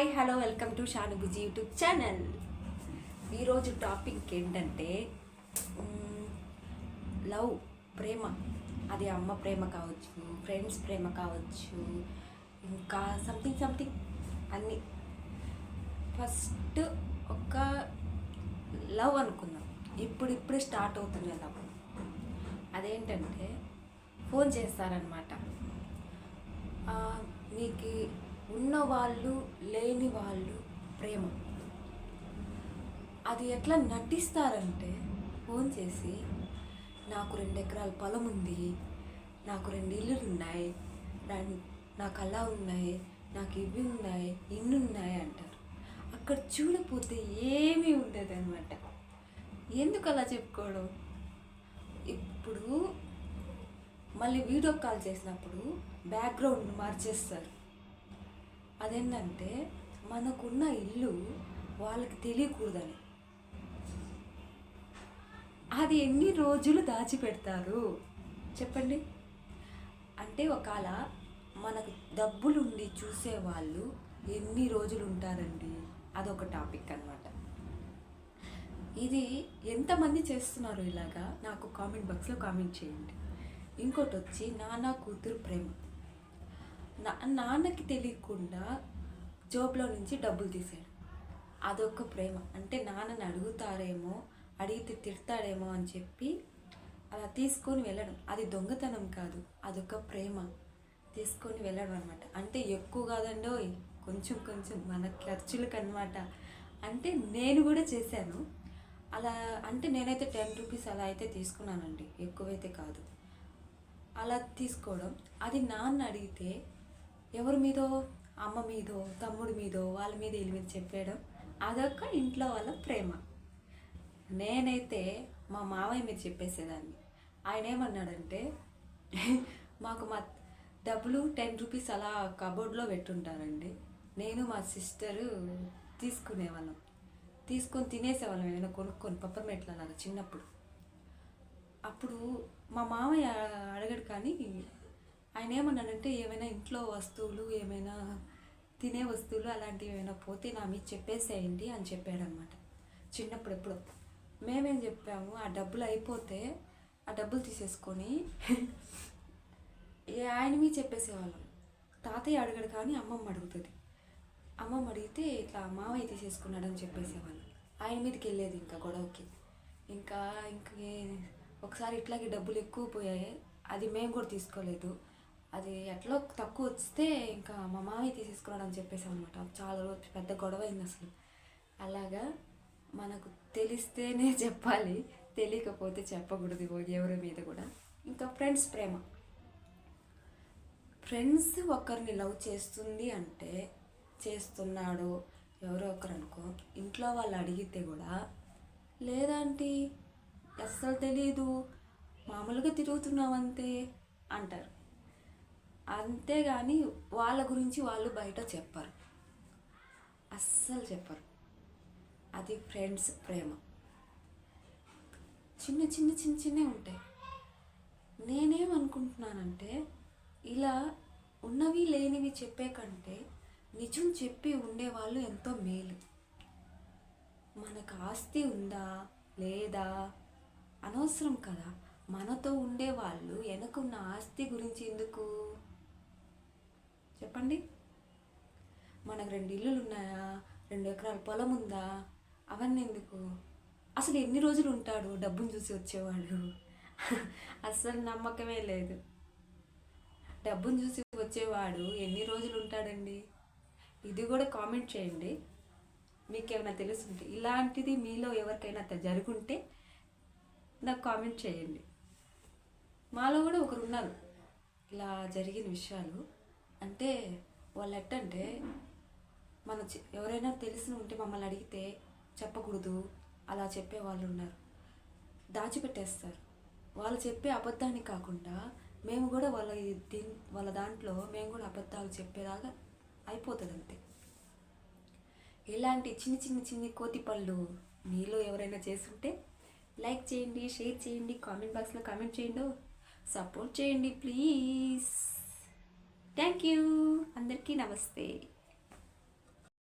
Hi hello welcome to Shanubuji YouTube channel. ఈరోజు topic ఏంటంటే love, ప్రేమ. అది అమ్మ ప్రేమ కావచ్చు, ఫ్రెండ్స్ ప్రేమ కావచ్చు, ఇంకా సంథింగ్ అన్నీ. ఫస్ట్ ఒక లవ్ అనుకుందాం. ఇప్పుడు స్టార్ట్ అవుతుంది లవ్. అదేంటంటే ఫోన్ చేస్తారనమాట. మీకు ఉన్నవాళ్ళు లేని వాళ్ళు ప్రేమ. అది ఎట్లా నటిస్తారంటే ఫోన్ చేసి నాకు 2 ఎకరాల పొలం ఉంది, నాకు 2 ఇల్లులు ఉన్నాయి, నాకు అలా ఉన్నాయి, నాకు ఇవి ఉన్నాయి, ఇన్ని ఉన్నాయి అంటారు. అక్కడ చూడపోతే ఏమీ ఉండదు అనమాట. ఎందుకు అలా చెప్పుకోవడం? ఇప్పుడు మళ్ళీ వీడియో కాల్ చేసినప్పుడు బ్యాక్గ్రౌండ్ మార్చేస్తారు. అదేంటంటే మనకున్న ఇల్లు వాళ్ళకి తెలియకూడదని. అది ఎన్ని రోజులు దాచిపెడతారు చెప్పండి? అంటే ఒకవేళ మనకు డబ్బులుండి చూసేవాళ్ళు ఎన్ని రోజులు ఉంటారండి? అదొక టాపిక్ అన్నమాట. ఇది ఎంతమంది చేస్తున్నారు ఇలాగా నాకు కామెంట్ బాక్స్లో కామెంట్ చేయండి. ఇంకోటి వచ్చి నాన్న కూతురు ప్రేమ. నాన్నకి తెలియకుండా జోబులో నుంచి డబ్బులు తీసాడు. అదొక ప్రేమ. అంటే నాన్నని అడుగుతారేమో, అడిగితే తిడతాడేమో అని చెప్పి అలా తీసుకొని వెళ్ళడం. అది దొంగతనం కాదు, అదొక ప్రేమ. తీసుకొని వెళ్ళడం అనమాట. అంటే ఎక్కువ కాదండో, కొంచెం మన ఖర్చులకు అనమాట. అంటే నేను కూడా చేశాను అలా. అంటే నేనైతే 10 రూపీస్ అలా అయితే తీసుకున్నానండి, ఎక్కువైతే కాదు. అలా తీసుకోవడం. అది నాన్న అడిగితే ఎవరి మీదో, అమ్మ మీదో, తమ్ముడి మీదో, వాళ్ళ మీద వీళ్ళ మీద చెప్పేయడం. అదొక ఇంట్లో వాళ్ళ ప్రేమ. నేనైతే మా మావయ్య మీద చెప్పేసేదాన్ని. ఆయన ఏమన్నాడంటే మాకు మా డబ్బులు 10 రూపీస్ అలా కబోర్డ్లో పెట్టుంటారండి. నేను మా సిస్టరు తీసుకునేవాళ్ళం, తీసుకొని తినేసేవాళ్ళం ఏమైనా కొనుక్కొని పప్పర్మెట్లలాగా చిన్నప్పుడు. అప్పుడు మా మామయ్య అడగడు, కానీ ఆయన ఏమన్నాడంటే ఏమైనా ఇంట్లో వస్తువులు, ఏమైనా తినే వస్తువులు అలాంటివి ఏమైనా పోతే నా మీద చెప్పేసేయండి అని చెప్పాడనమాట. చిన్నప్పుడు ఎప్పుడో మేమేం చెప్పాము, ఆ డబ్బులు అయిపోతే ఆ డబ్బులు తీసేసుకొని ఆయన మీద చెప్పేసేవాళ్ళం. తాతయ్య అడగడు, కానీ అమ్మమ్మ అడుగుతుంది. అమ్మమ్మ అడిగితే ఇట్లా మామయ్య తీసేసుకున్నాడని చెప్పేసేవాళ్ళం. ఆయన మీదకి వెళ్ళేది ఇంకా గొడవకి. ఇంకా ఒకసారి ఇట్లాగే డబ్బులు ఎక్కువ పోయాయి. అది మేము కూడా తీసుకోలేదు. అది ఎట్లా తక్కువ వస్తే ఇంకా మా మామయ్య తీసేసుకున్నాడు అని చెప్పేసాం అనమాట. చాలా రోజు పెద్ద గొడవ అయింది అసలు. అలాగా మనకు తెలిస్తేనే చెప్పాలి, తెలియకపోతే చెప్పకూడదు ఎవరి మీద కూడా. ఇంకా ఫ్రెండ్స్ ప్రేమ. ఫ్రెండ్స్ ఒకరిని లవ్ చేస్తుంది అంటే, చేస్తున్నాడు ఎవరో ఒకరు అనుకో, ఇంట్లో వాళ్ళు అడిగితే కూడా లేదంటే అస్సలు తెలీదు, మామూలుగా తిరుగుతున్నామంతే అంటారు. అంతేగాని వాళ్ళ గురించి వాళ్ళు బయట చెప్పరు, అస్సలు చెప్పరు. అది ఫ్రెండ్స్ ప్రేమ. చిన్న ఉంటాయి. నేనేమనుకుంటున్నానంటే ఇలా ఉన్నవి లేనివి చెప్పే కంటే నిజం చెప్పి ఉండేవాళ్ళు ఎంతో మేలు. మనకు ఆస్తి ఉందా లేదా అనవసరం కదా. మనతో ఉండేవాళ్ళు వెనకున్న ఆస్తి గురించి ఎందుకు చెప్పండి? మనకు 2 ఇల్లులు ఉన్నాయా, 2 ఎకరాల పొలం ఉందా, అవన్నీ ఎందుకు? అసలు ఎన్ని రోజులు ఉంటాడు డబ్బును చూసి వచ్చేవాళ్ళు? అస్సలు నమ్మకమే లేదు. డబ్బును చూసి వచ్చేవాడు ఎన్ని రోజులు ఉంటాడండి? ఇది కూడా కామెంట్ చేయండి, మీకేమైనా తెలుసుంటే. ఇలాంటిది మీలో ఎవరికైనా జరుగుంటే నాకు కామెంట్ చేయండి. మాలో కూడా ఒకరు ఉన్నారు ఇలా జరిగిన విషయాలు. అంటే వాళ్ళు ఎట్టంటే ఎవరైనా తెలిసి ఉంటే మమ్మల్ని అడిగితే చెప్పకూడదు అలా చెప్పే వాళ్ళు ఉన్నారు. దాచిపెట్టేస్తారు. వాళ్ళు చెప్పే అబద్ధాన్ని కాకుండా మేము కూడా వాళ్ళ దాంట్లో మేము కూడా అబద్ధాలు చెప్పేలాగా అయిపోతుంది అంతే. ఇలాంటి చిన్ని కోతి పళ్ళు మీలో ఎవరైనా చేస్తుంటే లైక్ చేయండి, షేర్ చేయండి, కామెంట్ బాక్స్లో కామెంట్ చేయండి, సపోర్ట్ చేయండి ప్లీజ్. Thank you. అందరికీ నమస్తే.